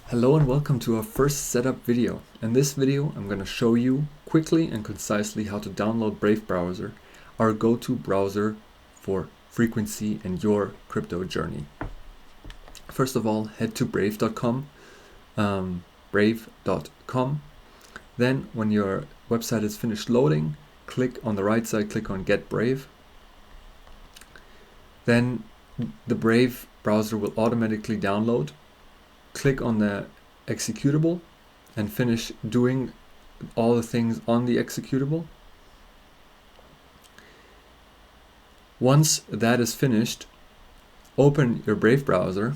Hello and welcome to our first setup video. In this video I'm going to show you quickly and concisely how to download Brave Browser, our go-to browser for frequency in your crypto journey. First of all, head to brave.com, brave.com. Then when your website is finished loading, click on the right side, click on Get Brave. Then the Brave browser will automatically download. Click on the executable and finish doing all the things on the executable. Once that is finished, open your Brave browser.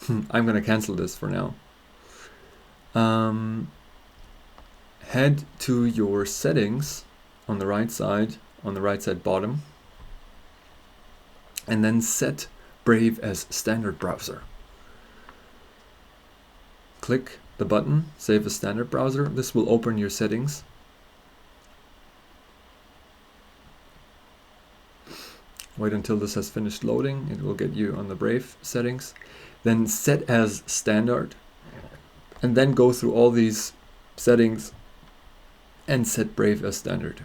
I'm going to cancel this for now. Head to your settings on the right side bottom, and then set Brave as standard browser. Click the button, save as standard browser. This will open your settings. Wait until this has finished loading. It will get you on the Brave settings. Then set as standard, and then go through all these settings and set Brave as standard.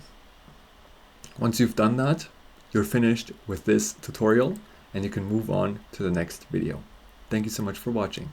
Once you've done that, you're finished with this tutorial and you can move on to the next video. Thank you so much for watching.